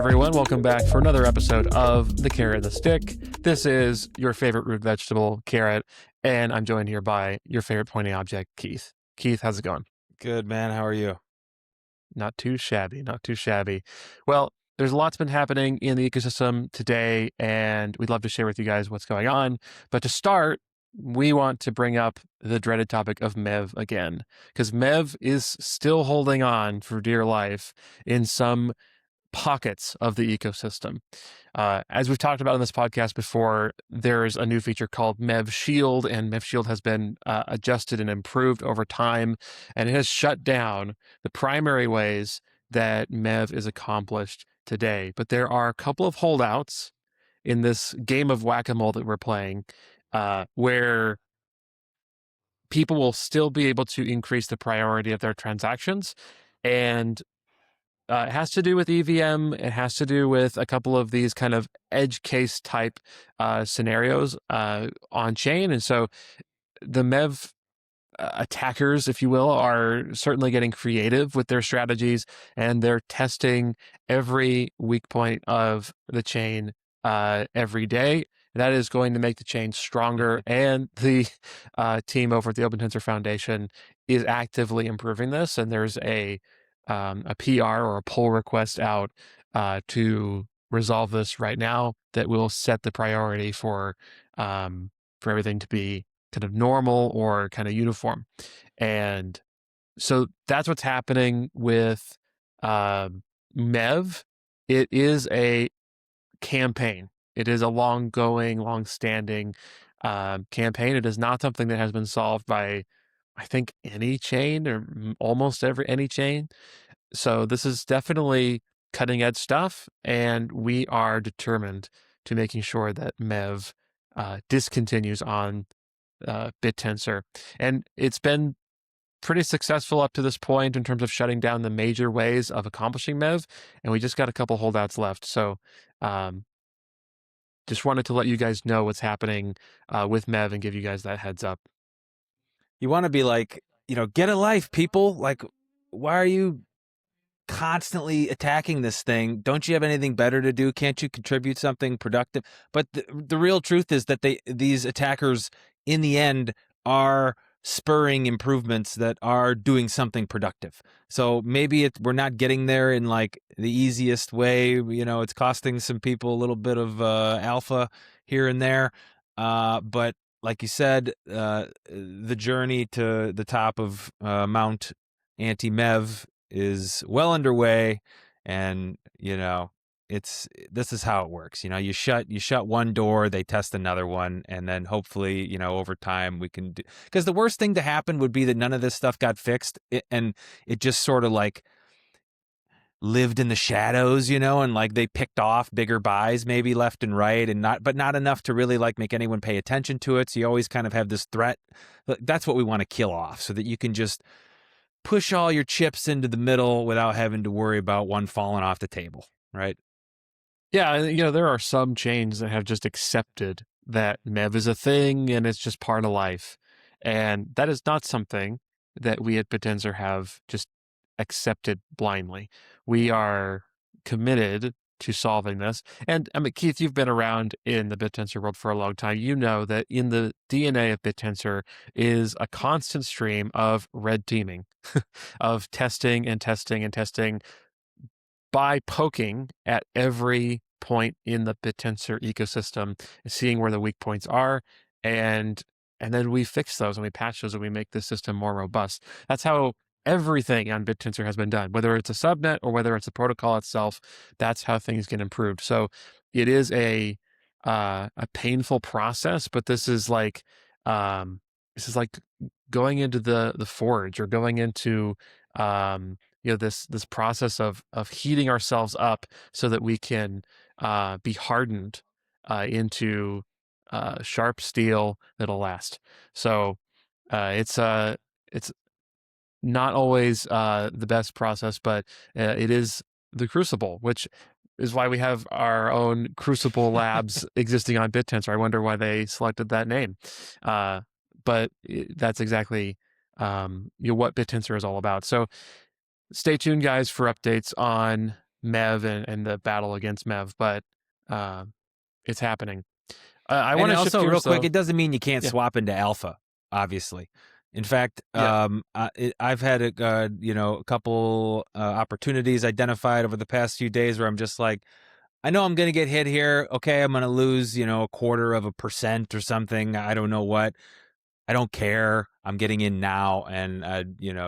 everyone. Welcome back for another episode of The Carrot and the Stick. This is your favorite root vegetable, carrot, and I'm joined here by your favorite pointing object, Keith. Keith, how's it going? Good, man. How are you? Not too shabby, not too shabby. Well, there's lots been happening in the ecosystem today, and we'd love to share with you guys what's going on. But to start, we want to bring up the dreaded topic of MEV again, because MEV is still holding on for dear life in some pockets of the ecosystem. As we've talked about in this podcast before, there's a new feature called MEV Shield, and MEV Shield has been adjusted and improved over time, and it has shut down the primary ways that MEV is accomplished today. But there are a couple of holdouts in this game of whack-a-mole that we're playing, where people will still be able to increase the priority of their transactions, and it has to do with EVM. It has to do with a couple of these kind of edge case type scenarios on chain. And so the MEV attackers, if you will, are certainly getting creative with their strategies, and they're testing every weak point of the chain every day. That is going to make the chain stronger, and the team over at the Open Tensor Foundation is actively improving this. And there's a PR or a pull request out to resolve this right now that will set the priority for everything to be kind of normal or kind of uniform. And so that's what's happening with MEV. It is a campaign. It is a long-standing campaign. It is not something that has been solved by, I think, any chain or almost any chain. So this is definitely cutting edge stuff, and we are determined to making sure that MEV discontinues on BitTensor. And it's been pretty successful up to this point in terms of shutting down the major ways of accomplishing MEV, and we just got a couple holdouts left. So just wanted to let you guys know what's happening with MEV and give you guys that heads up. You want to be like, get a life, people. Like, why are you constantly attacking this thing? Don't you have anything better to do? Can't you contribute something productive? But the real truth is that these attackers, in the end, are spurring improvements that are doing something productive. So maybe we're not getting there in like the easiest way. It's costing some people a little bit of alpha here and there. But like you said, the journey to the top of Mount Anti-MEV is well underway, and this is how it works. You shut one door, they test another one, and then hopefully over time we can do, because the worst thing to happen would be that none of this stuff got fixed, and it just sort of like lived in the shadows, and like they picked off bigger buys maybe left and right, and not enough to really like make anyone pay attention to it. So you always kind of have this threat. That's what we want to kill off, so that you can just push all your chips into the middle without having to worry about one falling off the table, right? Yeah, there are some chains that have just accepted that MEV is a thing and it's just part of life. And that is not something that we at BitTensor have just accepted blindly. We are committed to solving this. And I mean, Keith, you've been around in the BitTensor world for a long time. You know that in the DNA of BitTensor is a constant stream of red teaming, of testing and testing and testing by poking at every point in the BitTensor ecosystem, seeing where the weak points are, and then we fix those and we patch those and we make the system more robust. That's how everything on BitTensor has been done, whether it's a subnet or whether it's the protocol itself. That's how things get improved. So it is a painful process, but this is like going into the forge, or going into this process of heating ourselves up so that we can be hardened into sharp steel that'll last. So it's not always the best process, but it is the Crucible, which is why we have our own Crucible labs existing on BitTensor. I wonder why they selected that name. But that's exactly what BitTensor is all about. So stay tuned, guys, for updates on MEV and the battle against MEV, but it's happening. I And want to shift also, real gears quick, though. it doesn't mean you can't Yeah, swap into alpha, obviously. In fact, yeah, I've had a couple opportunities identified over the past few days where I'm just like, I know I'm going to get hit here. Okay, I'm going to lose, 0.25% or something. I don't know what. I don't care. I'm getting in now, and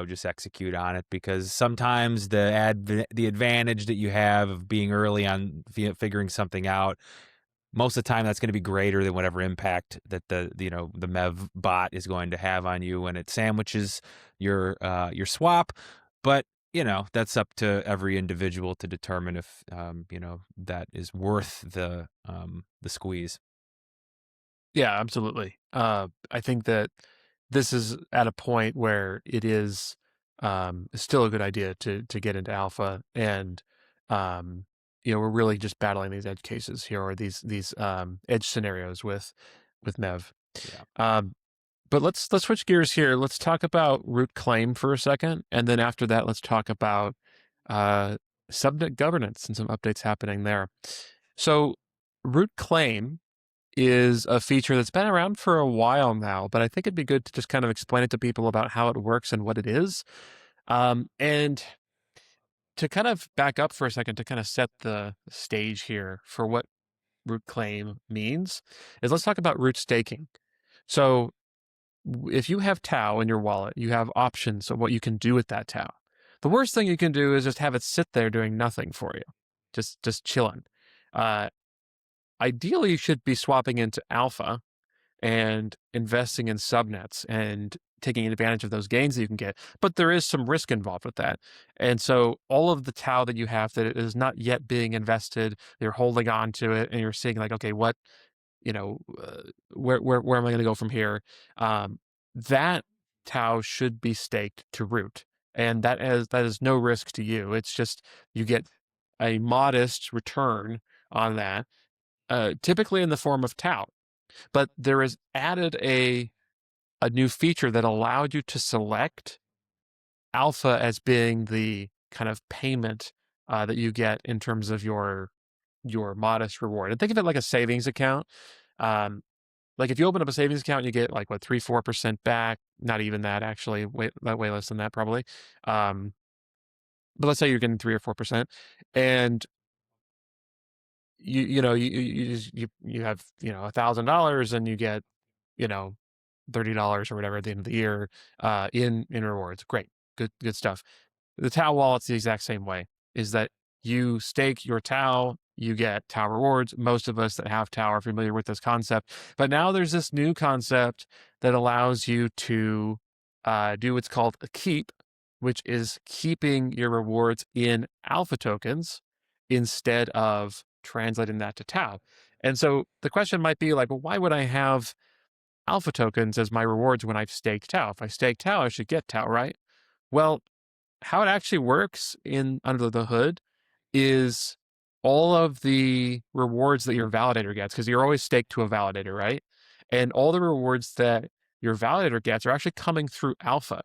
just execute on it, because sometimes the advantage that you have of being early on figuring something out, most of the time that's going to be greater than whatever impact that the MEV bot is going to have on you when it sandwiches your swap. But that's up to every individual to determine if that is worth the squeeze. yeah, absolutely. I think that this is at a point where it is still a good idea to get into alpha, and um, we're really just battling these edge cases here, or these edge scenarios with MEV. Yeah. Um, but let's switch gears here. Let's talk about root claim for a second, and then after that, let's talk about uh, subnet governance and some updates happening there. So, root claim is a feature that's been around for a while now, but I think it'd be good to just kind of explain it to people about how it works and what it is. And to kind of back up for a second to kind of set the stage here for what root claim means, is let's talk about root staking. So if you have Tau in your wallet, you have options of what you can do with that Tau. The worst thing you can do is just have it sit there doing nothing for you, just chilling. Uh, Ideally, you should be swapping into alpha and investing in subnets and taking advantage of those gains that you can get. But there is some risk involved with that. And so all of the Tau that you have that is not yet being invested, you're holding on to it and you're seeing like, okay, what, where am I going to go from here? That Tau should be staked to root. And that is no risk to you. It's just you get a modest return on that, typically in the form of Tau. But there is added a new feature that allowed you to select alpha as being the kind of payment that you get in terms of your modest reward. And think of it like a savings account. Um, like if you open up a savings account, you get like what 3-4% back. Not even that actually, way less than that probably. Um, but let's say you're getting 3 or 4%, and you have $1,000 and you get you know $30 or whatever at the end of the year in rewards. Great, good stuff. The Tau wallet's the exact same way. Is that you stake your Tau, you get Tau rewards. Most of us that have Tau are familiar with this concept, but now there's this new concept that allows you to do what's called a keep, which is keeping your rewards in alpha tokens instead of translating that to Tau. And so the question might be like, well, why would I have alpha tokens as my rewards when I've staked Tau? If I stake Tau, I should get Tau, right? Well, how it actually works in under the hood is all of the rewards that your validator gets, because you're always staked to a validator, right? And all the rewards that your validator gets are actually coming through alpha.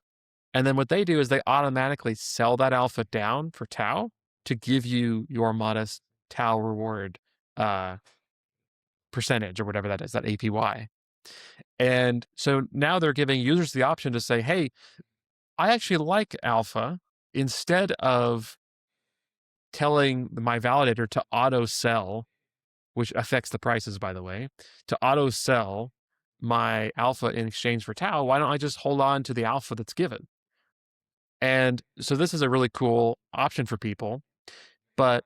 And then what they do is they automatically sell that alpha down for Tau to give you your modest Tau reward uh, percentage or whatever that is, that APY. And so now they're giving users the option to say, hey, I actually like alpha. Instead of telling my validator to auto sell, which affects the prices, by the way, to auto sell my alpha in exchange for Tau, why don't I just hold on to the alpha that's given? And so this is a really cool option for people, but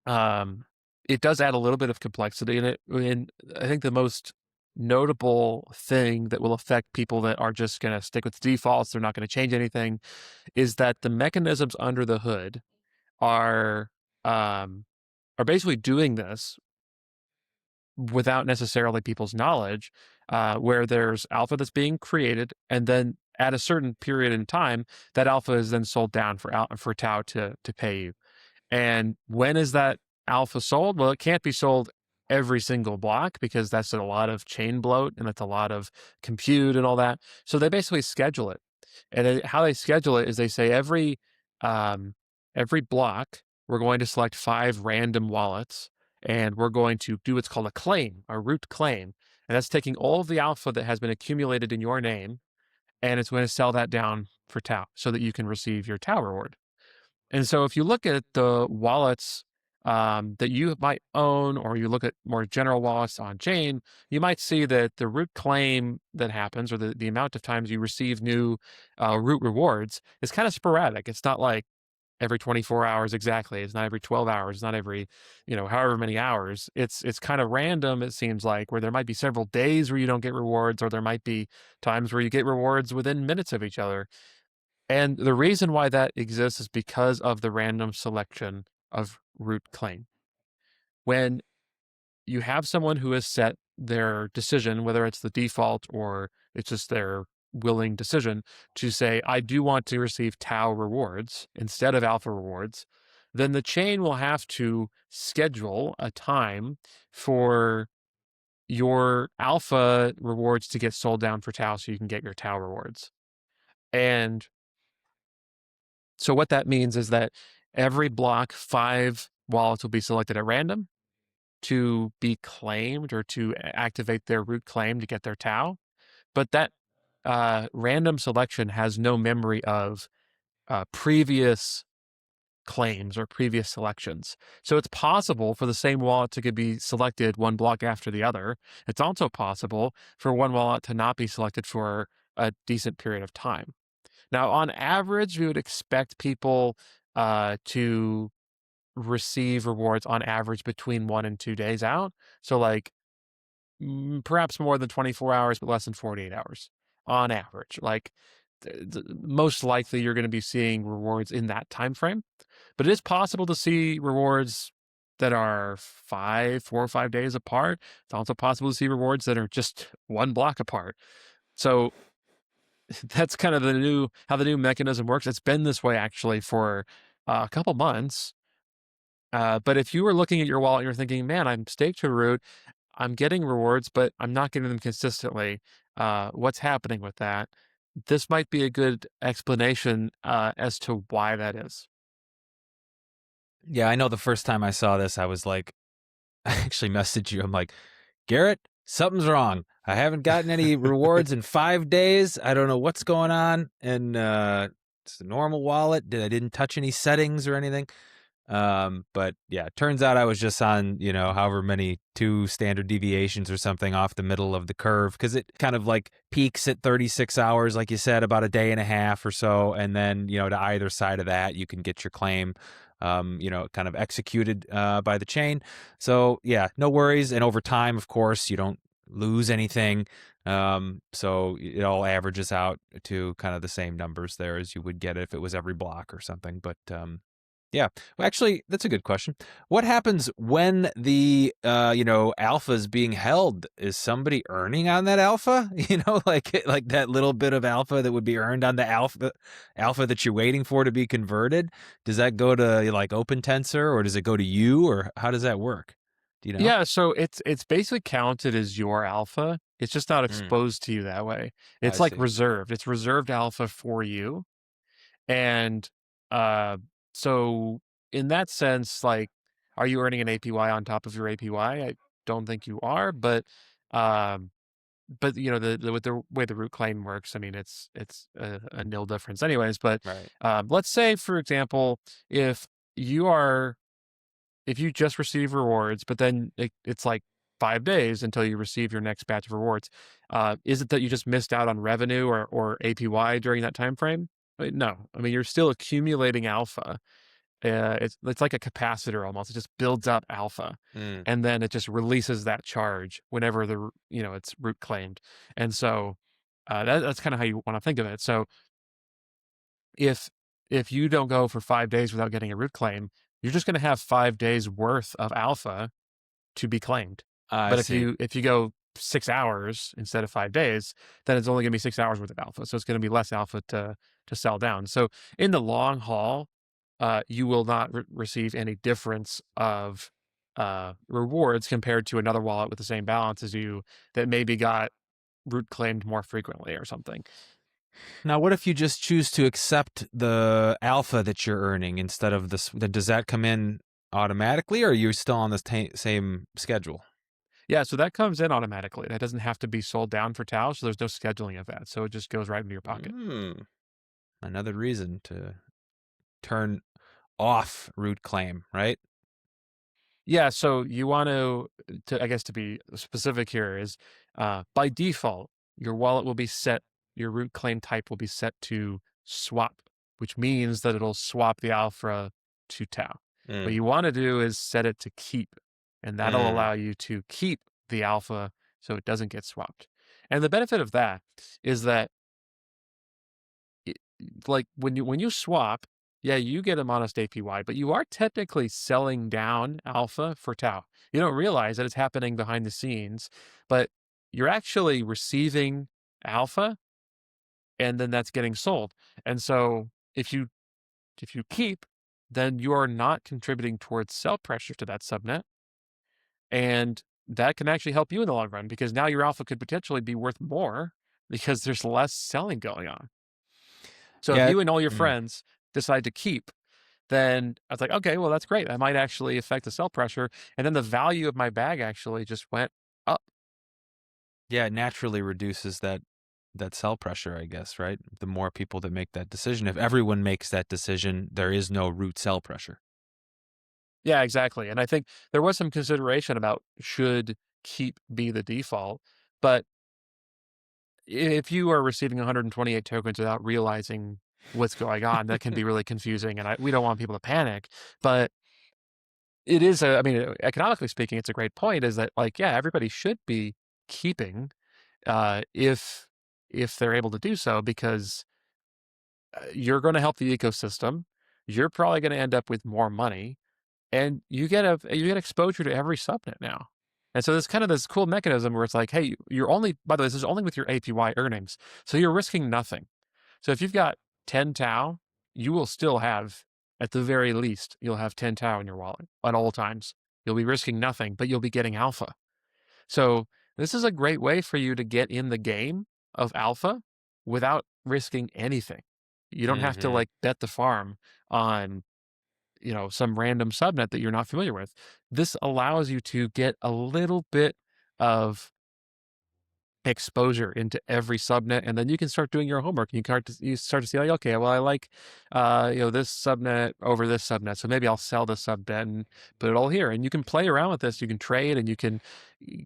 um, it does add a little bit of complexity in it. And I think the most notable thing that will affect people that are just going to stick with defaults, they're not going to change anything, is that the mechanisms under the hood are um, are basically doing this without necessarily people's knowledge, where there's alpha that's being created, and then at a certain period in time, that alpha is then sold down for Tau to pay you. And when is that alpha sold? Well, it can't be sold every single block because that's a lot of chain bloat and that's a lot of compute and all that. So they basically schedule it. And how they schedule it is they say every block we're going to select 5 random wallets, and we're going to do what's called a claim, a root claim. And that's taking all of the alpha that has been accumulated in your name, and it's going to sell that down for Tau so that you can receive your Tau reward. And so if you look at the wallets that you might own, or you look at more general wallets on chain, you might see that the root claim that happens, or the amount of times you receive new root rewards, is kind of sporadic. It's not like every 24 hours exactly. It's not every 12 hours. It's not every, however many hours. It's kind of random, it seems like, where there might be several days where you don't get rewards, or there might be times where you get rewards within minutes of each other. And the reason why that exists is because of the random selection of root claim. When you have someone who has set their decision, whether it's the default or it's just their willing decision to say, I do want to receive Tau rewards instead of alpha rewards, then the chain will have to schedule a time for your alpha rewards to get sold down for Tau so you can get your Tau rewards. And so what that means is that every block, 5 wallets will be selected at random to be claimed, or to activate their root claim to get their Tau. But that random selection has no memory of previous claims or previous selections. So it's possible for the same wallet to be selected one block after the other. It's also possible for one wallet to not be selected for a decent period of time. Now, on average, we would expect people to receive rewards on average between 1 and 2 days out. So, like, perhaps more than 24 hours, but less than 48 hours on average. Like, most likely, you're going to be seeing rewards in that time frame. But it is possible to see rewards that are 4 or 5 days apart. It's also possible to see rewards that are just one block apart. So that's kind of how the new mechanism works. It's been this way actually for a couple months. But if you were looking at your wallet and you're thinking, man, I'm staked to root, I'm getting rewards, but I'm not getting them consistently. What's happening with that? This might be a good explanation as to why that is. Yeah, I know the first time I saw this, I was like, I actually messaged you. I'm like, Garrett, something's wrong. I haven't gotten any rewards in 5 days. I don't know what's going on. And it's a normal wallet. I didn't touch any settings or anything. But yeah, it turns out I was just on, however many 2 standard deviations or something off the middle of the curve, because it kind of like peaks at 36 hours, like you said, about a day and a half or so. And then, to either side of that, you can get your claim, kind of executed by the chain. So yeah, no worries. And over time, of course, you don't lose anything. So it all averages out to kind of the same numbers there as you would get if it was every block or something. But yeah. Well, actually, that's a good question. What happens when the alpha is being held? Is somebody earning on that alpha? Like that little bit of alpha that would be earned on the alpha that you're waiting for to be converted. Does that go to like Open Tensor, or does it go to you, or how does that work? Do you know? Yeah, so it's basically counted as your alpha. It's just not Mm, exposed to you that way. I It's like see. reserved. It's reserved alpha for you. And uh, so in that sense, like, are you earning an APY on top of your APY? I don't think you are, um, but with the way the root claim works, I mean, it's a nil difference, anyways. But Right. let's say, for example, if you are if you just receive rewards, but then it's like 5 days until you receive your next batch of rewards, is it that you just missed out on revenue or APY during that time frame? No, I mean, you're still accumulating alpha. It's like a capacitor almost. It just builds up alpha, Mm, and then it just releases that charge whenever it's root claimed. And so that's kind of how you want to think of it. So if you don't go for 5 days without getting a root claim, you're just going to have 5 days worth of alpha to be claimed. I But see. if you go 6 hours instead of 5 days, then it's only going to be 6 hours worth of alpha. So it's going to be less alpha to sell down. So in the long haul, you will not receive any difference of rewards compared to another wallet with the same balance as you that maybe got root claimed more frequently or something. Now, what if you just choose to accept the alpha that you're earning instead of this? Does that come in automatically, or are you still on the same schedule? Yeah, so that comes in automatically. That doesn't have to be sold down for Tau, so there's no scheduling of that. So it just goes right into your pocket. Another reason to turn off root claim, right? Yeah, so you want to I guess to be specific here is by default, your wallet will be set, your root claim type will be set to swap, which means that it'll swap the alpha to Tau. What Mm. you want to do is set it to keep, and that'll Mm. allow you to keep the alpha so it doesn't get swapped. And the benefit of that is that it, like when you swap, yeah, you get a modest APY, but you are technically selling down alpha for Tau. You don't realize that it's happening behind the scenes, but you're actually receiving alpha, and then that's getting sold. And so if you keep, then you are not contributing towards sell pressure to that subnet, and that can actually help you in the long run because now your alpha could potentially be worth more because there's less selling going on. So if Yeah. you and all your Mm. friends decide to keep, then I was like, okay, well, that's great. That might actually affect the sell pressure. And then the value of my bag actually just went up. Yeah, it naturally reduces that sell pressure, I guess, right? The more people that make that decision. If everyone makes that decision, there is no root sell pressure. Yeah, exactly. And I think there was some consideration about should keep be the default. But if you are receiving 128 tokens without realizing what's going on, that can be really confusing. And we don't want people to panic. But it is, I mean, economically speaking, it's a great point is that, like, yeah, everybody should be keeping if they're able to do so, because you're going to help the ecosystem. You're probably going to end up with more money, and you get exposure to every subnet now. And so there's kind of this cool mechanism where it's like, hey, you're only, by the way, this is only with your APY earnings, so you're risking nothing. So if you've got 10 Tau, you will still have, at the very least, you'll have 10 Tau in your wallet at all times. You'll be risking nothing, but you'll be getting alpha. So this is a great way for you to get in the game of alpha without risking anything. You don't have to Mm-hmm. like bet the farm on, some random subnet that you're not familiar with. This allows you to get a little bit of exposure into every subnet, and then you can start doing your homework. You start to see, like, okay, well, I like this subnet over this subnet, so maybe I'll sell this subnet and put it all here. And you can play around with this, you can trade, and you can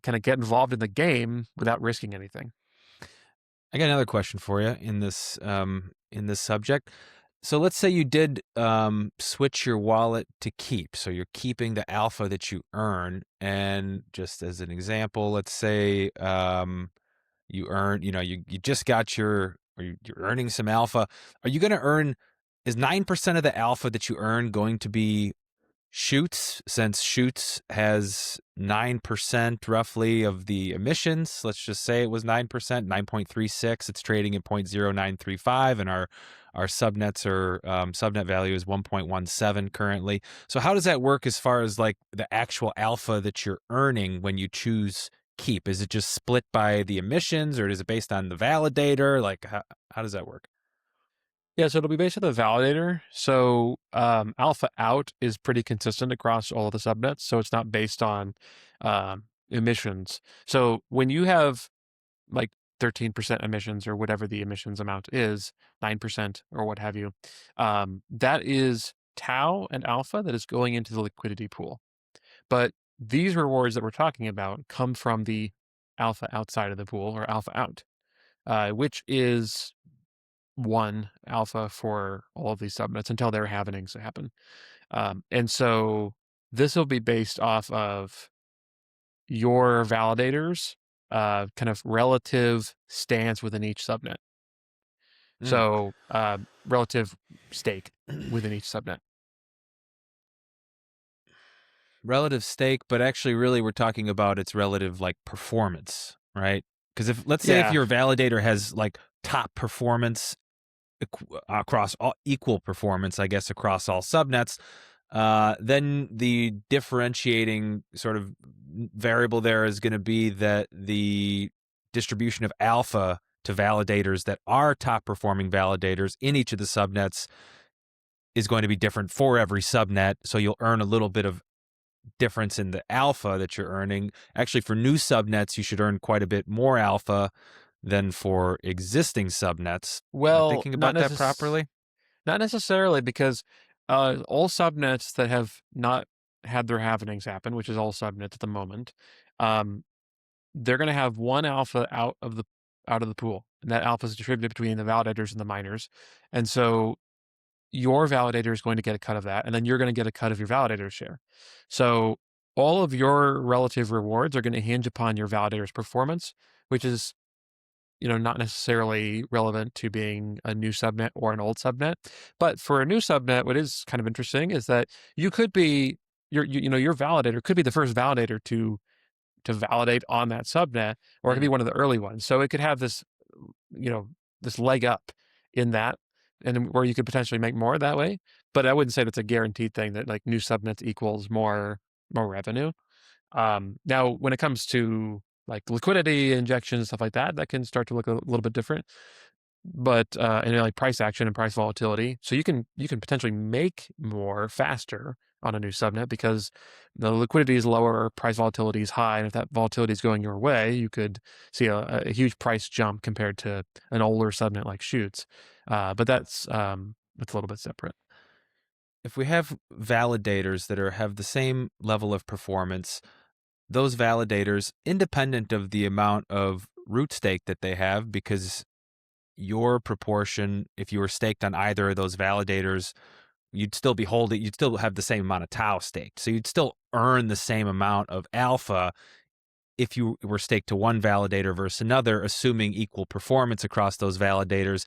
kind of get involved in the game without risking anything. I got another question for you in this subject. So let's say you did switch your wallet to keep. So you're keeping the alpha that you earn, and just as an example, let's say you earn, you just got you're earning some alpha. Are you going to earn? Is 9% of the alpha that you earn going to be Shoots, since Shoots has 9% roughly of the emissions? Let's just say it was 9%, 9.36. It's trading at 0.0935, and our subnets are subnet value is 1.17 currently. So how does that work as far as like the actual alpha that you're earning when you choose keep? Is it just split by the emissions, or is it based on the validator? Like how does that work? Yeah, so it'll be based on the validator. So alpha out is pretty consistent across all of the subnets, so it's not based on emissions. So when you have like 13% emissions or whatever the emissions amount is, 9% or what have you, that is tau and alpha that is going into the liquidity pool. But these rewards that we're talking about come from the alpha outside of the pool, or alpha out, which is one alpha for all of these subnets until their halvenings happen. And so this will be based off of your validators kind of relative stance within each subnet. Mm. So relative stake within each subnet. Relative stake, but actually really we're talking about its relative like performance, right? Because if let's say if Yeah. your validator has like top performance across all equal performance, I guess, across all subnets, then the differentiating sort of variable there is going to be that the distribution of alpha to validators that are top performing validators in each of the subnets is going to be different for every subnet. So you'll earn a little bit of difference in the alpha that you're earning. Actually, for new subnets, you should earn quite a bit more alpha than for existing subnets. Am I Well, thinking about that properly? not necessarily, because all subnets that have not had their halvenings happen, which is all subnets at the moment, um, they're going to have one alpha out of the pool, and that alpha is distributed between the validators and the miners. And so your validator is going to get a cut of that, and then you're going to get a cut of your validator's share. So all of your relative rewards are going to hinge upon your validator's performance, which is, not necessarily relevant to being a new subnet or an old subnet. But for a new subnet, what is kind of interesting is that you could be your validator could be the first validator to validate on that subnet, or it could be one of the early ones. So it could have this, this leg up in that, and where you could potentially make more that way. But I wouldn't say that's a guaranteed thing that like new subnets equals more revenue. Now, when it comes to like liquidity injections, stuff like that, that can start to look a little bit different. But and like price action and price volatility, so you can potentially make more faster on a new subnet because the liquidity is lower, price volatility is high, and if that volatility is going your way, you could see a huge price jump compared to an older subnet like Shoots. But that's a little bit separate. If we have validators that have the same level of performance, those validators, independent of the amount of root stake that they have, because your proportion, if you were staked on either of those validators, you'd still you'd still have the same amount of Tau staked. So you'd still earn the same amount of alpha if you were staked to one validator versus another, assuming equal performance across those validators,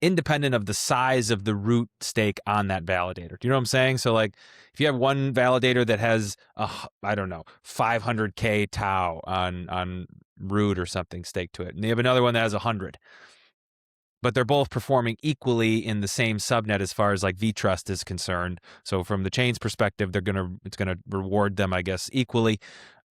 independent of the size of the root stake on that validator. Do you know what I'm saying? So like if you have one validator that has I don't know, 500k Tau on root or something staked to it, and you have another one that has 100, but they're both performing equally in the same subnet as far as like vtrust is concerned. So from the chain's perspective, it's gonna reward them, I guess, equally.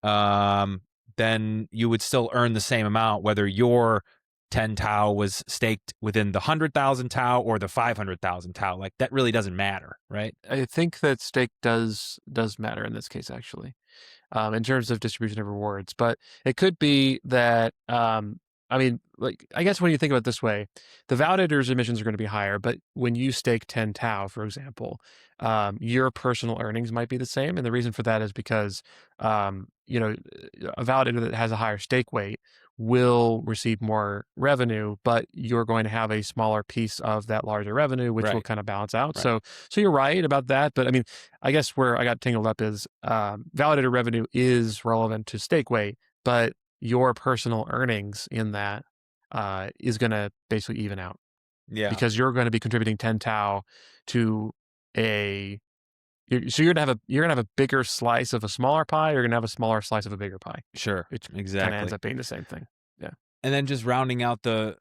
Then you would still earn the same amount whether your 10 Tau was staked within the 100,000 Tau or the 500,000 Tau. Like that really doesn't matter, right? I think that stake does matter in this case, actually, in terms of distribution of rewards. But it could be that, I mean, like, I guess when you think about it this way, the validator's emissions are going to be higher, but when you stake 10 Tau, for example, your personal earnings might be the same. And the reason for that is because, a validator that has a higher stake weight will receive more revenue, but you're going to have a smaller piece of that larger revenue, which will Right. kind of balance out. Right. So you're right about that. But I mean, I guess where I got tangled up is validator revenue is relevant to stake weight, but your personal earnings in that is going to basically even out Yeah. because you're going to be contributing 10 Tau to a. So you're gonna have a bigger slice of a smaller pie. You're gonna have a smaller slice of a bigger pie. Sure. Which kind of Exactly. ends up being the same thing. Yeah. And then just rounding out the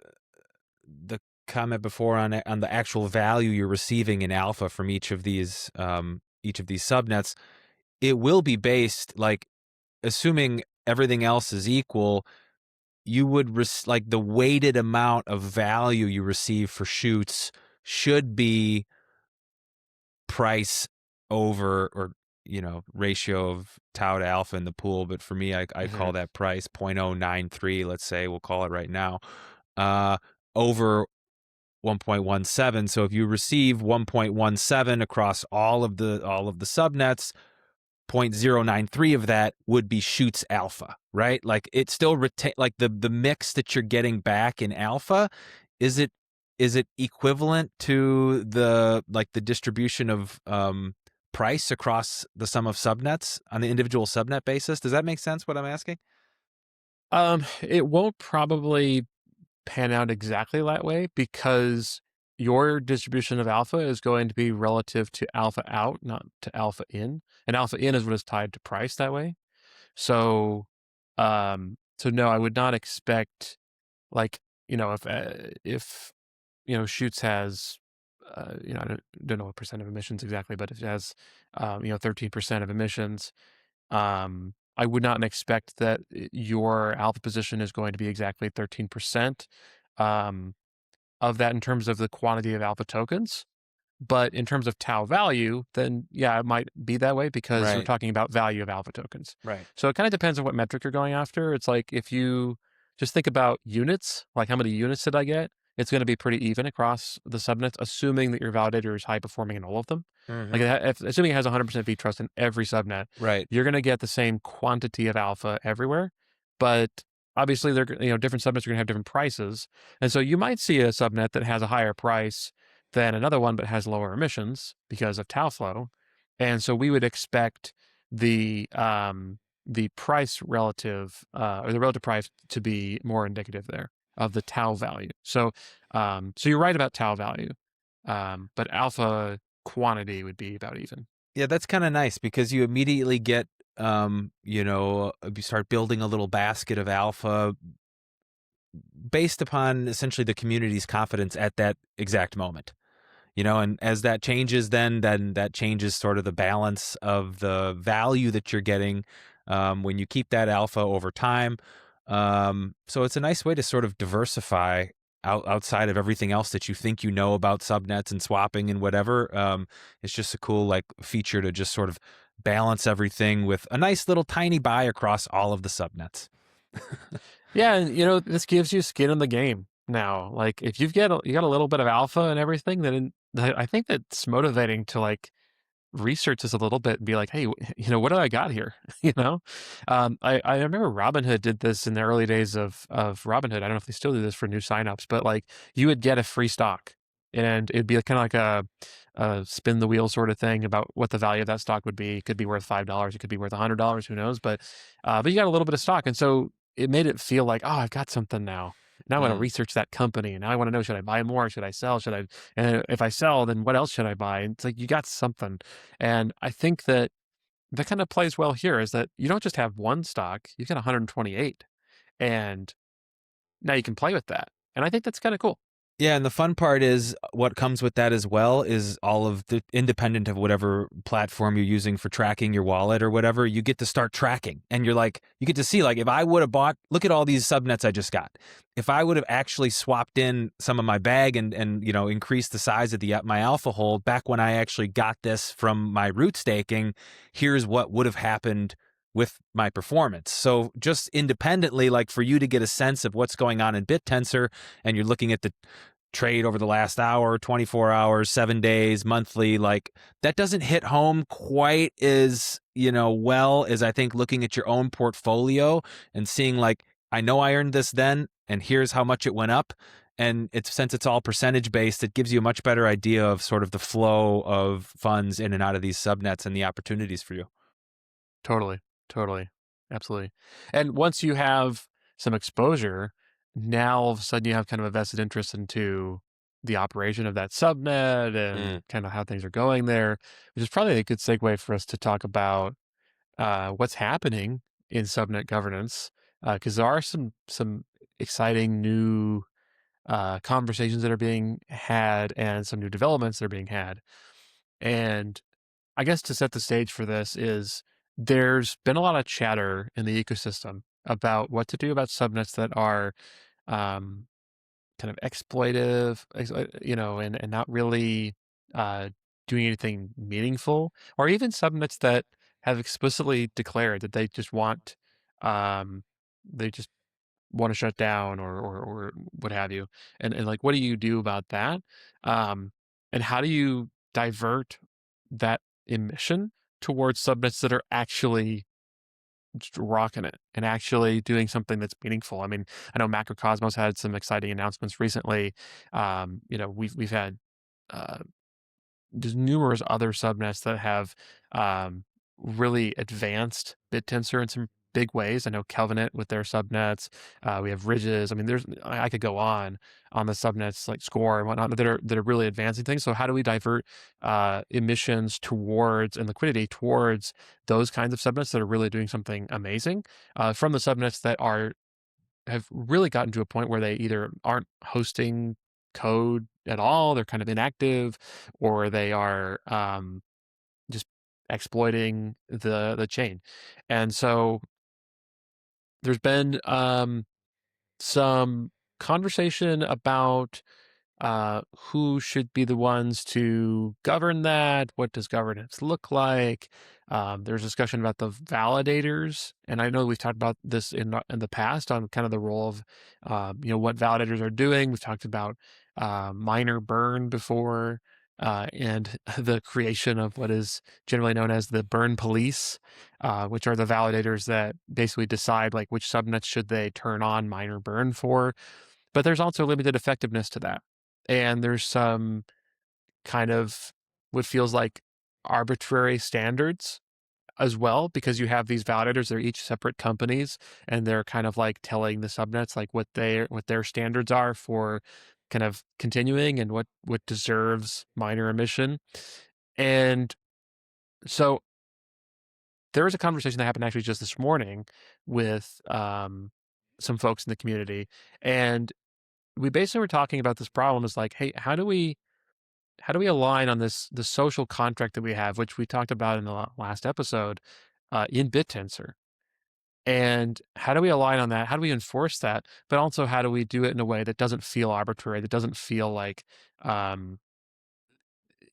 comment before on the actual value you're receiving in alpha from each of these subnets, it will be based, like, assuming everything else is equal, you would like the weighted amount of value you receive for Shoots should be price over, or ratio of Tau to alpha in the pool. But for me, I call that price 0.093, let's say, we'll call it right now, over 1.17. So if you receive 1.17 across all of the subnets, 0.093 of that would be Shoots alpha, right? Like it still retain, like the mix that you're getting back in alpha, is it equivalent to the distribution of price across the sum of subnets on the individual subnet basis? Does that make sense what I'm asking? It won't probably pan out exactly that way because your distribution of alpha is going to be relative to alpha out, not to alpha in. And alpha in is what is tied to price that way. So, so no, I would not expect, like, if Shoots has, I don't know what percent of emissions exactly, but if it has, 13% of emissions, I would not expect that your alpha position is going to be exactly 13% um, of that in terms of the quantity of alpha tokens. But in terms of Tau value, then yeah, it might be that way because we're Right. talking about value of alpha tokens. Right. So it kind of depends on what metric you're going after. It's like if you just think about units, like how many units did I get? It's going to be pretty even across the subnets, assuming that your validator is high performing in all of them. Like Hmm. assuming it has 100% V trust in every subnet, Right. you're going to get the same quantity of alpha everywhere. But obviously, they're different subnets are going to have different prices, and so you might see a subnet that has a higher price than another one but has lower emissions because of tau flow. And so we would expect the price relative or the relative price to be more indicative there of the tau value. So you're right about tau value, but alpha quantity would be about even. Yeah, that's kind of nice because you immediately get, you start building a little basket of alpha based upon essentially the community's confidence at that exact moment. And as that changes, then that changes sort of the balance of the value that you're getting when you keep that alpha over time. So it's a nice way to sort of diversify outside of everything else that you think you know about subnets and swapping and whatever. It's just a cool like feature to just sort of balance everything with a nice little tiny buy across all of the subnets. Yeah, and this gives you skin in the game now. Like if you got a little bit of alpha and everything, then I think that's motivating to like research this a little bit and be like, hey, what do I got here? I remember Robinhood did this in the early days of Robinhood. I don't know if they still do this for new signups, but like you would get a free stock, and it'd be kind of like a spin the wheel sort of thing about what the value of that stock would be. It could be worth $5, it could be worth $100, who knows? But you got a little bit of stock, and so it made it feel like, oh, I've got something now. Now I want to Mm. research that company. Now I want to know, should I buy more? Should I sell? And if I sell, then what else should I buy? And it's like, you got something. And I think that that kind of plays well here is that you don't just have one stock, you've got 128. And now you can play with that. And I think that's kind of cool. Yeah, and the fun part is what comes with that as well is all of the independent of whatever platform you're using for tracking your wallet or whatever, you get to start tracking. And you're like, you get to see like if I would have bought, look at all these subnets I just got. If I would have actually swapped in some of my bag and increased the size of my alpha hold back when I actually got this from my root staking, here's what would have happened with my performance. So just independently, like for you to get a sense of what's going on in BitTensor, and you're looking at the trade over the last hour, 24 hours, 7 days, monthly, like that doesn't hit home quite as, well as I think looking at your own portfolio and seeing like, I know I earned this then, and here's how much it went up. And since it's all percentage based, it gives you a much better idea of sort of the flow of funds in and out of these subnets and the opportunities for you. Totally. Totally. Absolutely. And once you have some exposure, now all of a sudden you have kind of a vested interest into the operation of that subnet and Mm. kind of how things are going there, which is probably a good segue for us to talk about what's happening in subnet governance, because there are some exciting new conversations that are being had and some new developments that are being had. And I guess to set the stage for this is there's been a lot of chatter in the ecosystem about what to do about subnets that are um, kind of exploitive, and not really uh, doing anything meaningful, or even subnets that have explicitly declared that um, they just want to shut down or what have you. And like, what do you do about that? Um, and how do you divert that emission towards subnets that are actually just rocking it and actually doing something that's meaningful? I mean, I know Macrocosmos had some exciting announcements recently. We've had uh, there's numerous other subnets that have really advanced BitTensor in some big ways. I know Kelvinet with their subnets. We have Ridges. I mean, I could go on the subnets like Score and whatnot that are really advancing things. So how do we divert emissions towards and liquidity towards those kinds of subnets that are really doing something amazing from the subnets that have really gotten to a point where they either aren't hosting code at all, they're kind of inactive, or they are just exploiting the chain. And so there's been some conversation about who should be the ones to govern that? What does governance look like? There's discussion about the validators, and I know we've talked about this in the past on kind of the role of what validators are doing. We've talked about miner burn before, and the creation of what is generally known as the burn police, which are the validators that basically decide like which subnets should they turn on miner burn for. But there's also limited effectiveness to that. And there's some kind of what feels like arbitrary standards as well, because you have these validators, they're each separate companies, and they're kind of like telling the subnets like what their standards are for kind of continuing and what deserves minor emission. And so there was a conversation that happened actually just this morning with some folks in the community, and we basically were talking about this problem is like, hey, how do we align on the social contract that we have, which we talked about in the last episode, in BitTensor? And how do we align on that? How do we enforce that? But also, how do we do it in a way that doesn't feel arbitrary, that doesn't feel like, um,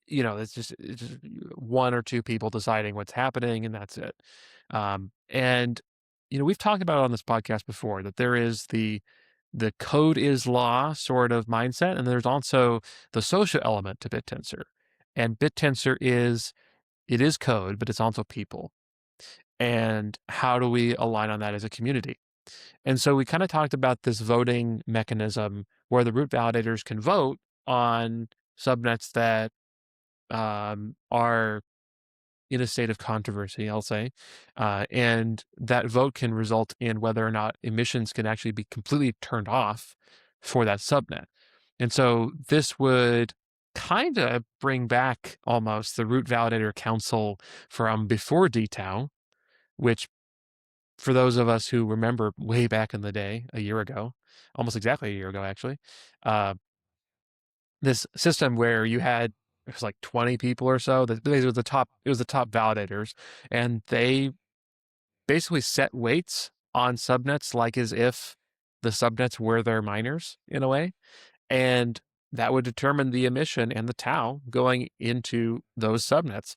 it's just one or two people deciding what's happening and that's it. And we've talked about it on this podcast before that there is the code is law sort of mindset, and there's also the social element to BitTensor. And BitTensor it is code, but it's also people. And how do we align on that as a community? And so we kind of talked about this voting mechanism where the root validators can vote on subnets that are in a state of controversy, I'll say. And that vote can result in whether or not emissions can actually be completely turned off for that subnet. And so this would kind of bring back almost the root validator council from before DTAO, which for those of us who remember way back in the day, a year ago, almost exactly a year ago, actually, uh, this system where you had it was like 20 people or so that these were the top validators, and they basically set weights on subnets like as if the subnets were their miners in a way, and that would determine the emission and the tau going into those subnets.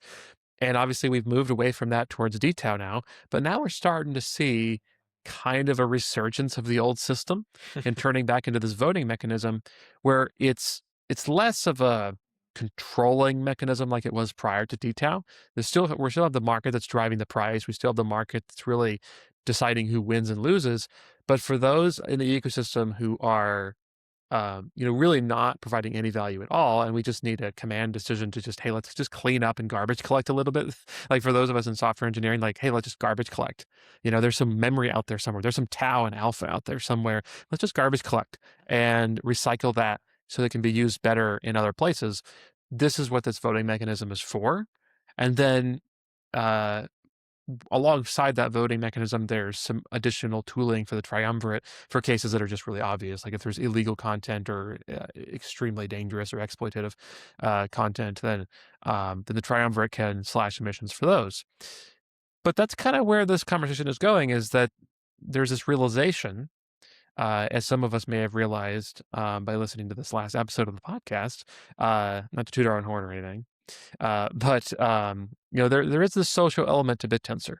And obviously, we've moved away from that towards DTAO now, but now we're starting to see kind of a resurgence of the old system and turning back into this voting mechanism where it's less of a controlling mechanism like it was prior to DTAO. We still have the market that's driving the price. We still have the market that's really deciding who wins and loses. But for those in the ecosystem who are really not providing any value at all. And we just need a command decision to just, hey, let's just clean up and garbage collect a little bit. Like for those of us in software engineering, like, hey, let's just garbage collect. There's some memory out there somewhere. There's some tau and alpha out there somewhere. Let's just garbage collect and recycle that so that it can be used better in other places. This is what this voting mechanism is for. And then uh, alongside that voting mechanism, there's some additional tooling for the triumvirate for cases that are just really obvious. Like if there's illegal content or extremely dangerous or exploitative content, then the triumvirate can slash emissions for those. But that's kind of where this conversation is going, is that there's this realization, as some of us may have realized by listening to this last episode of the podcast, not to toot our own horn or anything, but there is this social element to BitTensor.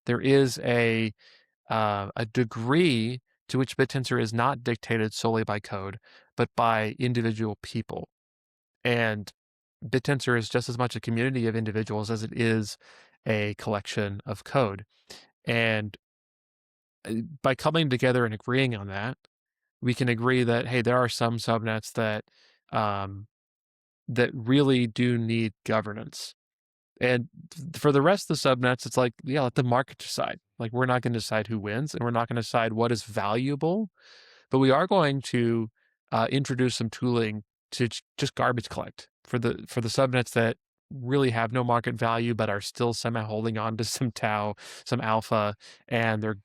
There is a degree to which BitTensor is not dictated solely by code, but by individual people. And BitTensor is just as much a community of individuals as it is a collection of code. And by coming together and agreeing on that, we can agree that, hey, there are some subnets um, that really do need governance. And for the rest of the subnets, it's like, yeah, let the market decide. Like, we're not going to decide who wins, and we're not going to decide what is valuable, but we are going to introduce some tooling to just garbage collect for the subnets that really have no market value, but are still somehow holding on to some tau, some alpha, and they're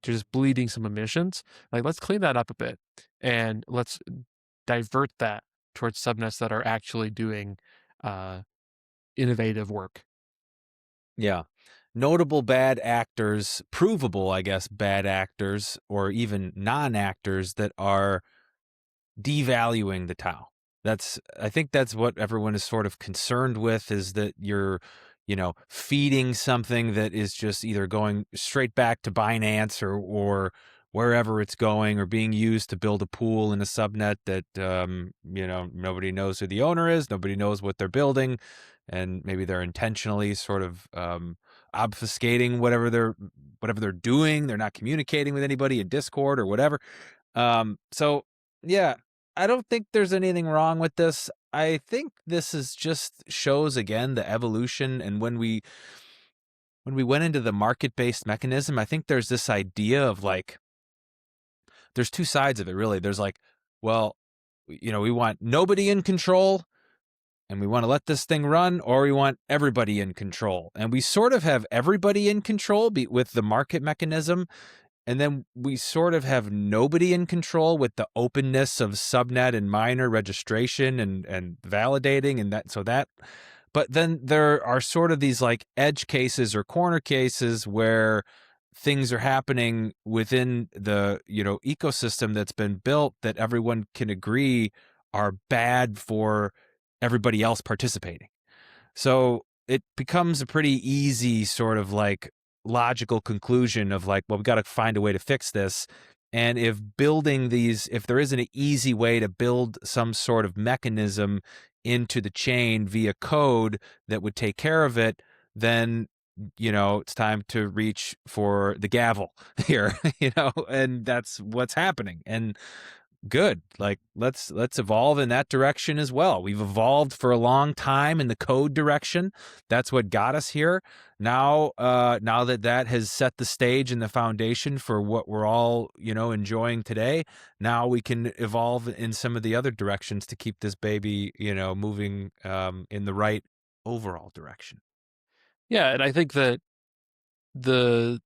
just bleeding some emissions. Like, let's clean that up a bit, and let's divert that towards subnets that are actually doing uh, innovative work. Yeah. Notable bad actors, provable, I guess, bad actors, or even non-actors that are devaluing the Tao. I think that's what everyone is sort of concerned with, is that you're, feeding something that is just either going straight back to Binance or wherever it's going, or being used to build a pool in a subnet that, nobody knows who the owner is, nobody knows what they're building, and maybe they're intentionally sort of obfuscating whatever they're doing. They're not communicating with anybody in Discord or whatever. So yeah, I don't think there's anything wrong with this. I think this is just shows again the evolution. And when we went into the market-based mechanism, I think there's this idea of like, there's two sides of it really. There's like, well, we want nobody in control and we want to let this thing run, or we want everybody in control. And we sort of have everybody in control with the market mechanism. And then we sort of have nobody in control with the openness of subnet and miner registration and validating and that. But then there are sort of these like edge cases or corner cases where things are happening within the, ecosystem that's been built that everyone can agree are bad for everybody else participating. So it becomes a pretty easy sort of like logical conclusion of like, well, we've got to find a way to fix this. And if there isn't an easy way to build some sort of mechanism into the chain via code that would take care of it, then, it's time to reach for the gavel here, and that's what's happening. And good. Like let's evolve in that direction as well. We've evolved for a long time in the code direction. That's what got us here. Now that has set the stage and the foundation for what we're all, enjoying today. Now we can evolve in some of the other directions to keep this baby, moving in the right overall direction. Yeah, and I think that the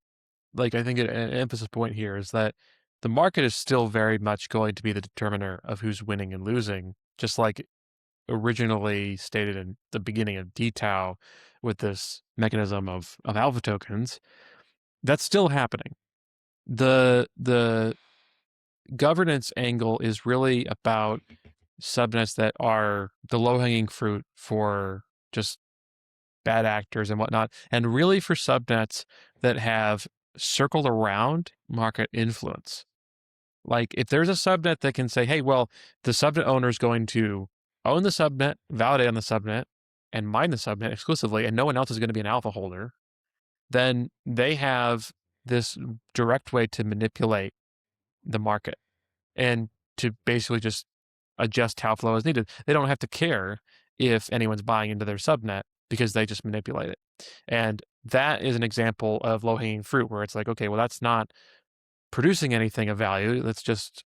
I think an emphasis point here is that the market is still very much going to be the determiner of who's winning and losing, just like originally stated in the beginning of DTAO with this mechanism of alpha tokens. That's still happening. The governance angle is really about subnets that are the low-hanging fruit for just bad actors and whatnot, and really for subnets that have circled around market influence. Like if there's a subnet that can say, hey, well, the subnet owner is going to own the subnet, validate on the subnet, and mine the subnet exclusively, and no one else is going to be an alpha holder, then they have this direct way to manipulate the market and to basically just adjust how flow is needed. They don't have to care if anyone's buying into their subnet because they just manipulate it. And that is an example of low-hanging fruit where it's like, okay, well, that's not producing anything of value. That's just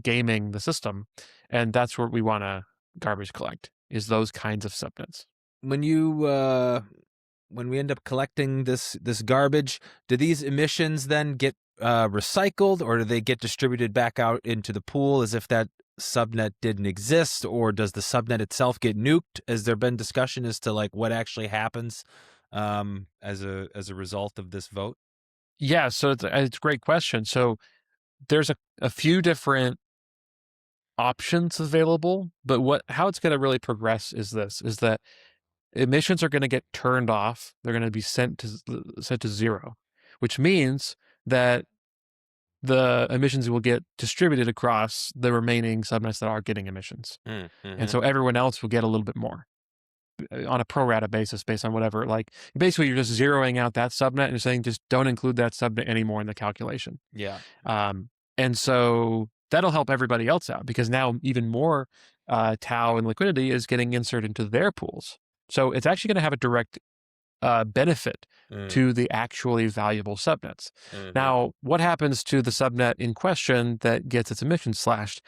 gaming the system. And that's where we want to garbage collect, is those kinds of subnets. When we end up collecting this garbage, do these emissions then get recycled, or do they get distributed back out into the pool as if that subnet didn't exist, or does the subnet itself get nuked? Has there been discussion as to like what actually happens as a result of this vote? Yeah, so it's a great question. So there's a few different options available, but how it's going to really progress is that emissions are going to get turned off. They're going to be sent to zero, which means that the emissions will get distributed across the remaining subnets that are getting emissions. Mm-hmm. And so everyone else will get a little bit more on a pro rata basis based on whatever. Like basically you're just zeroing out that subnet and saying just don't include that subnet anymore in the calculation. Yeah. And so that'll help everybody else out because now even more Tau and liquidity is getting inserted into their pools. So it's actually going to have a direct benefit to the actually valuable subnets. Mm-hmm. Now, what happens to the subnet in question that gets its emissions slashed?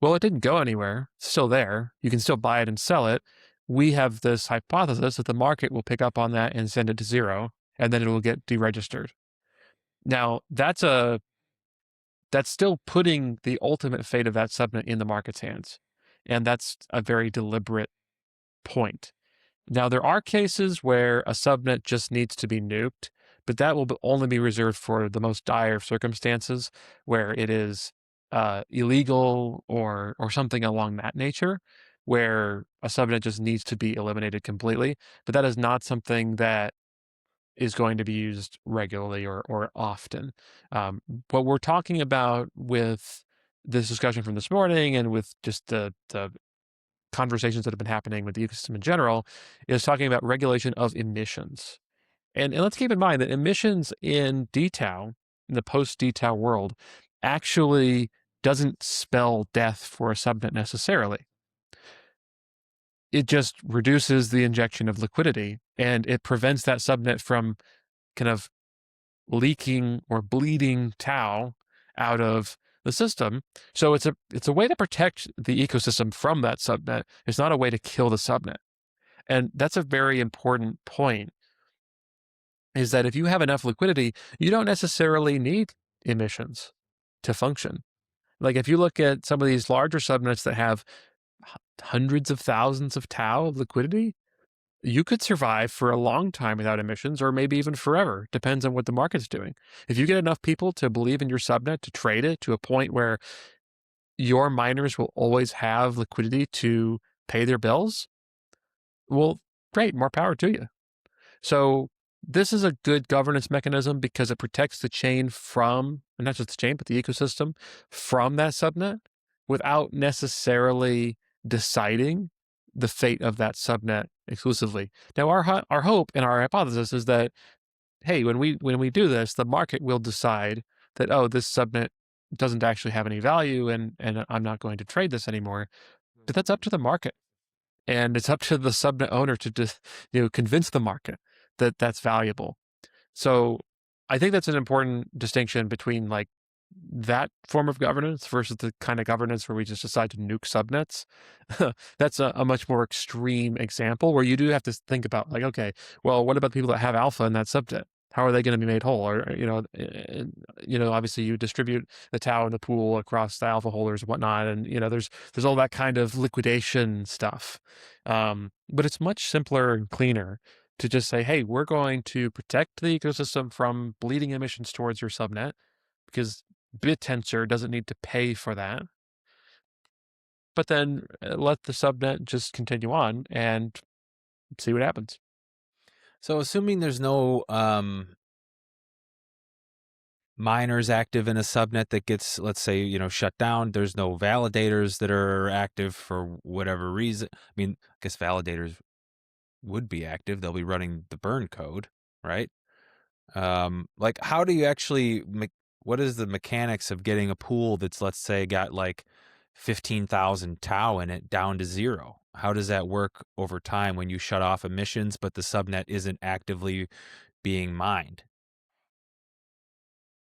Well, it didn't go anywhere. It's still there. You can still buy it and sell it. We have this hypothesis that the market will pick up on that and send it to zero, and then it will get deregistered. Now, that's still putting the ultimate fate of that subnet in the market's hands. And that's a very deliberate point. Now, there are cases where a subnet just needs to be nuked, but that will only be reserved for the most dire circumstances where it is illegal or something along that nature, where a subnet just needs to be eliminated completely. But that is not something that is going to be used regularly or often. What we're talking about with this discussion from this morning and with just the conversations that have been happening with the ecosystem in general is talking about regulation of emissions. And let's keep in mind that emissions in DTAO, in the post-DTAO world, actually doesn't spell death for a subnet necessarily. It just reduces the injection of liquidity, and it prevents that subnet from kind of leaking or bleeding Tau out of the system. So it's a way to protect the ecosystem from that subnet. It's not a way to kill the subnet. And that's a very important point, is that if you have enough liquidity, you don't necessarily need emissions to function. Like if you look at some of these larger subnets that have hundreds of thousands of Tau of liquidity, you could survive for a long time without emissions, or maybe even forever. Depends on what the market's doing. If you get enough people to believe in your subnet, to trade it to a point where your miners will always have liquidity to pay their bills, well, great, more power to you. So this is a good governance mechanism because it protects the chain from, and not just the chain, but the ecosystem from that subnet without necessarily deciding the fate of that subnet exclusively. Now, our hope and our hypothesis is that, hey, when we do this, the market will decide that, oh, this subnet doesn't actually have any value, and I'm not going to trade this anymore. But that's up to the market, and it's up to the subnet owner to just convince the market that that's valuable. So I think that's an important distinction between like that form of governance versus the kind of governance where we just decide to nuke subnets. That's a much more extreme example where you do have to think about like, okay, well, what about people that have alpha in that subnet? How are they going to be made whole? Or obviously you distribute the Tau in the pool across the alpha holders and whatnot, and there's all that kind of liquidation stuff. But it's much simpler and cleaner to just say, hey, we're going to protect the ecosystem from bleeding emissions towards your subnet because BitTensor doesn't need to pay for that. But then let the subnet just continue on and see what happens. So assuming there's no miners active in a subnet that gets, let's say, shut down, there's no validators that are active for whatever reason. I mean, I guess validators would be active. They'll be running the burn code, right? Like how do you actually what is the mechanics of getting a pool that's, let's say, got like 15,000 Tau in it down to 0? How does that work over time when you shut off emissions but the subnet isn't actively being mined?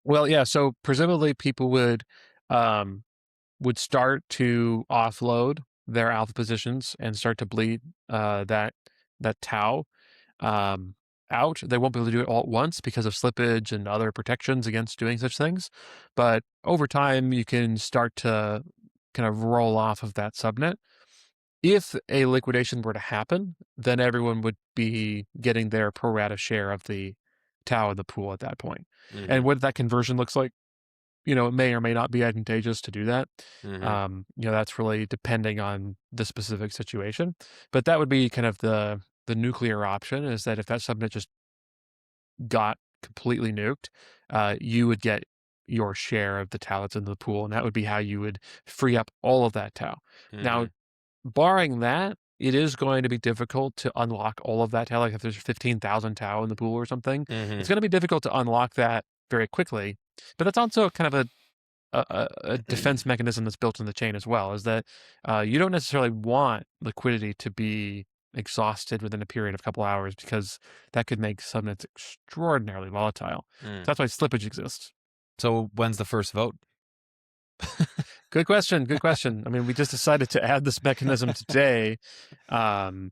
Well, yeah. So presumably people would start to offload their alpha positions and start to bleed that Tau out. They won't be able to do it all at once because of slippage and other protections against doing such things. But over time, you can start to kind of roll off of that subnet. If a liquidation were to happen, then everyone would be getting their pro rata share of the Tau in the pool at that point. Mm-hmm. And what that conversion looks like, it may or may not be advantageous to do that. Mm-hmm. That's really depending on the specific situation. But that would be kind of the nuclear option, is that if that subnet just got completely nuked, you would get your share of the Tau that's in the pool, and that would be how you would free up all of that Tau. Mm-hmm. Now, barring that, it is going to be difficult to unlock all of that Tau. Like if there's 15,000 Tau in the pool or something, Mm-hmm. it's going to be difficult to unlock that very quickly. But that's also kind of a defense mechanism that's built in the chain as well, is that you don't necessarily want liquidity to be exhausted within a period of a couple hours, because that could make subnets extraordinarily volatile. So that's why slippage exists. So when's the first vote? Good question. Good question. I mean, we just decided to add this mechanism today. And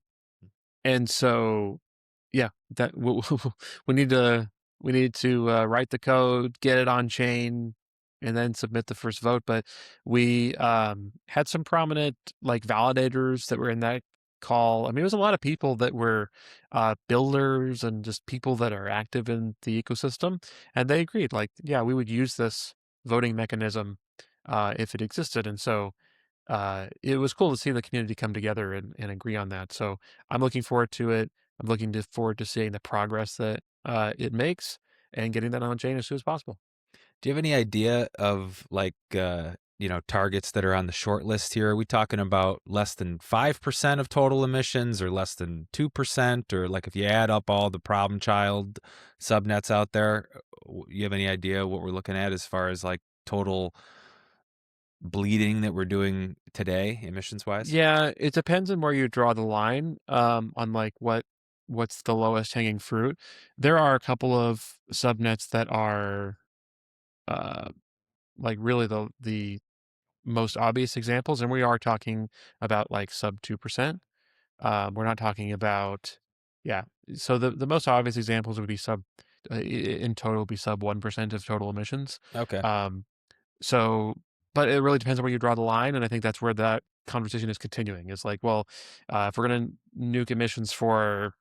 so, yeah, that we need to write the code, get it on chain, and then submit the first vote. But we had some prominent like validators that were in that call. I mean, it was a lot of people that were builders and just people that are active in the ecosystem, and they agreed, like, yeah, we would use this voting mechanism if it existed. And so it was cool to see the community come together and agree on that. So I'm looking forward to it. I'm looking forward to seeing the progress that it makes and getting that on chain as soon as possible. Do you have any idea of like, targets that are on the short list here? Are we talking about less than 5% of total emissions or less than 2%? Or like if you add up all the problem child subnets out there, you have any idea what we're looking at as far as like total bleeding that we're doing today emissions wise? Yeah, it depends on where you draw the line, on like what's the lowest hanging fruit. There are a couple of subnets that are uh, like really the most obvious examples, and we are talking about like sub 2%. We're not talking about, yeah. So the most obvious examples would be in total would be sub 1% of total emissions. Okay. Um, so, but it really depends on where you draw the line, and I think that's where that conversation is continuing. It's like, well, if we're going to nuke emissions for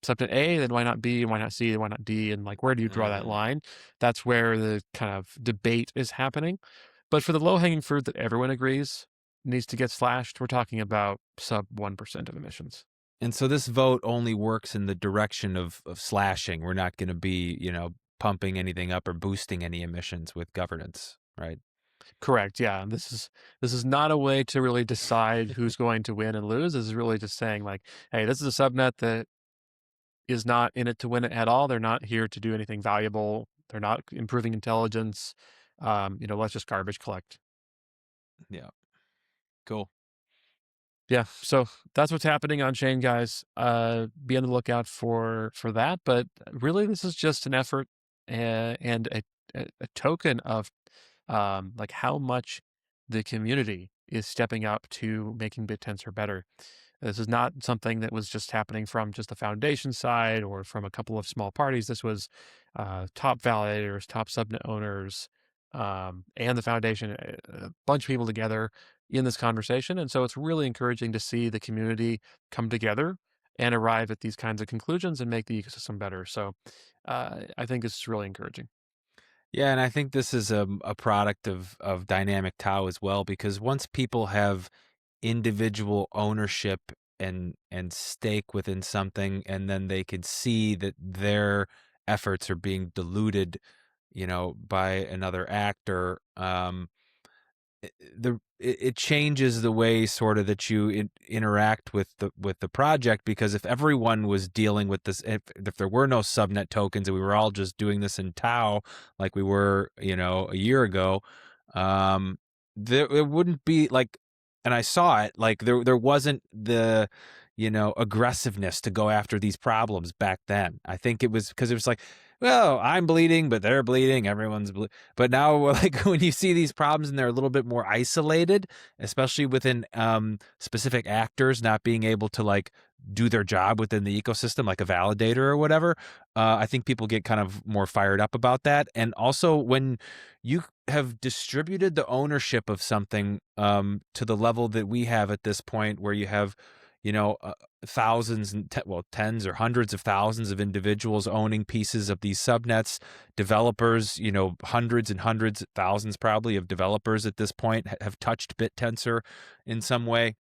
subnet A, then why not B, and why not C, and why not D, and like where do you draw that Mm. line? That's where the kind of debate is happening. But for the low hanging fruit that everyone agrees needs to get slashed, we're talking about sub 1% of emissions. And so this vote only works in the direction of slashing. We're not going to be, pumping anything up or boosting any emissions with governance, right? Correct. Yeah. This is not a way to really decide who's going to win and lose. This is really just saying like, hey, this is a subnet that is not in it to win it at all. They're not here to do anything valuable. They're not improving intelligence. Let's just garbage collect. Yeah. Cool. Yeah, so that's what's happening on chain, guys. Be on the lookout for that. But really, this is just an effort and a token of like how much the community is stepping up to making BitTensor better. This is not something that was just happening from just the foundation side or from a couple of small parties. This was top validators, top subnet owners, and the foundation, a bunch of people together in this conversation. And so it's really encouraging to see the community come together and arrive at these kinds of conclusions and make the ecosystem better. So I think it's really encouraging. Yeah, and I think this is a product of dynamic Tao as well, because once people have individual ownership and stake within something, and then they could see that their efforts are being diluted, by another actor, it changes the way sort of that you interact with the project, because if everyone was dealing with this, if there were no subnet tokens and we were all just doing this in Tau like we were a year ago, it wouldn't be like, and I saw it, like there wasn't the aggressiveness to go after these problems back then. I think it was because it was like, well, I'm bleeding, but they're bleeding. Everyone's but now, like when you see these problems and they're a little bit more isolated, especially within specific actors not being able to like do their job within the ecosystem, like a validator or whatever, I think people get kind of more fired up about that. And also when you have distributed the ownership of something to the level that we have at this point, where you have thousands and tens or hundreds of thousands of individuals owning pieces of these subnets, developers, hundreds and hundreds, thousands probably of developers at this point have touched BitTensor in some way.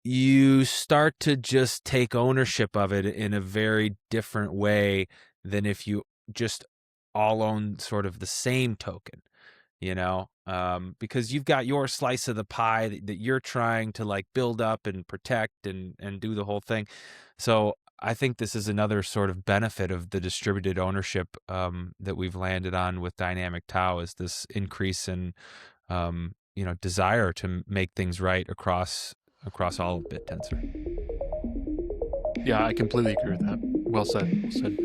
You start to just take ownership of it in a very different way than if you just all own sort of the same token. Because you've got your slice of the pie that you're trying to like build up and protect and do the whole thing. So I think this is another sort of benefit of the distributed ownership that we've landed on with Dynamic Tau, is this increase in desire to make things right across all of BitTensor. Yeah, I completely agree with that. Well said. Well said.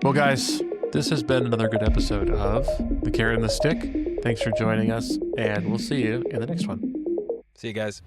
Well, guys, this has been another good episode of The Carrot and the Stick. Thanks for joining us, and we'll see you in the next one. See you guys.